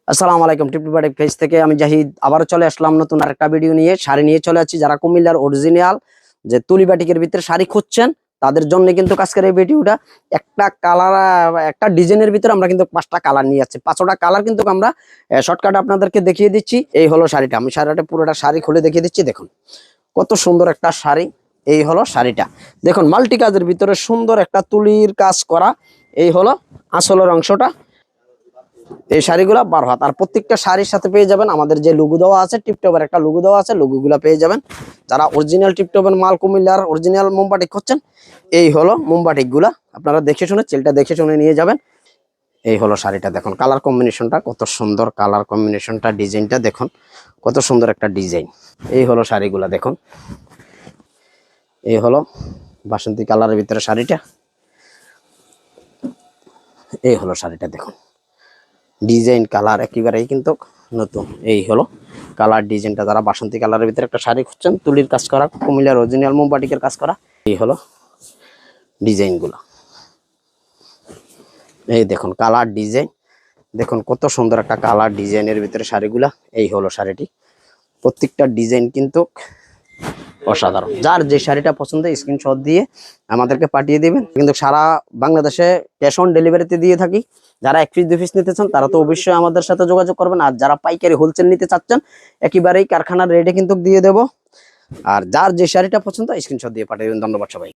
আসসালামু আলাইকুম। টিপি বাটিক পেজ থেকে আমি জাহিদ আবারও চলে আসলাম নতুন আরেকটা ভিডিও নিয়ে। শাড়ি নিয়ে চলে আসছি। যারা কুমিল্লার অরিজিনাল যে তুলি বাটিকের ভিতরে শাড়ি খুঁজছেন তাদের জন্য কিন্তু আজকের এই ভিডিওটা। একটা কালার, একটা ডিজাইনের ভিতরে আমরা কিন্তু 5টা কালার নিয়ে যাচ্ছি। 5টা কালার কিন্তু আমরা শর্টকাট আপনাদেরকে দেখিয়ে দিচ্ছি। এই হলো শাড়িটা, আমি শাড়িটা পুরোটা শাড়ি খুলে দেখিয়ে দিচ্ছি। দেখুন কত সুন্দর একটা শাড়ি। এই হলো শাড়িটা, দেখুন মাল্টি কাজের ভিতরে সুন্দর একটা তুলির কাজ করা। এই হলো আঁচলের অংশটা। এই শাড়িগুলো 12 হাত, আর প্রত্যেকটা শাড়ির সাথে পেয়ে যাবেন আমাদের যে লুগো দেওয়া আছে, টিপটপের একটা লুগো দেওয়া আছে, লুগোগুলো পেয়ে যাবেন। যারা অরিজিনাল টিপটপের মাল কুমিল্লার অরিজিনাল মোমবাটিক খুঁজছেন, এই হলো মোমবাটিক গুলা। আপনারা দেখে শুনে চেলটা দেখে শুনে নিয়ে যাবেন। এই হলো শাড়িটা, দেখুন কালার কম্বিনেশনটা কত সুন্দর, কালার কম্বিনেশনটা, ডিজাইনটা দেখুন কত সুন্দর একটা ডিজাইন। এই হলো শাড়িগুলা, দেখুন এই হলো বাসন্তী কালারের ভিতরে শাড়িটা। এই হলো শাড়িটা, দেখুন ডিজাইন কালার একেবারেই কিন্তু নতুন। এই হলো কালার ডিজাইনটা। যারা বাসন্তী কালারের ভিতরে একটা শাড়ি খুঁজছেন, তুলির কাজ করা, কুমিল্লার অরিজিনাল মোমবাটিকের কাজ করা, এই হলো ডিজাইনগুলো। এই দেখুন কালার ডিজাইন, দেখুন কত সুন্দর একটা কালার ডিজাইনের ভিতরে শাড়িগুলা। এই হলো শাড়িটি, প্রত্যেকটা ডিজাইন কিন্তু অসাধারণ। যার যে শাড়িটা পছন্দ স্ক্রিনশট দিয়ে আমাদেরকে পাঠিয়ে দিবেন। কিন্তু সারা বাংলাদেশে ক্যাশ অন ডেলিভারিতে দিয়ে থাকি। যারা 1 পিস 2 পিস নিতে চান তারা তো অবশ্যই আমাদের সাথে যোগাযোগ করবেন। আর যারা পাইকারি হোলসেল নিতে চাচ্ছেন একেবারেই কারখানার রেটে কিন্তু দিয়ে দেব। আর যার যে শাড়িটা পছন্দ স্ক্রিনশট দিয়ে পাঠিয়ে দেবেন। ধন্যবাদ সবাই।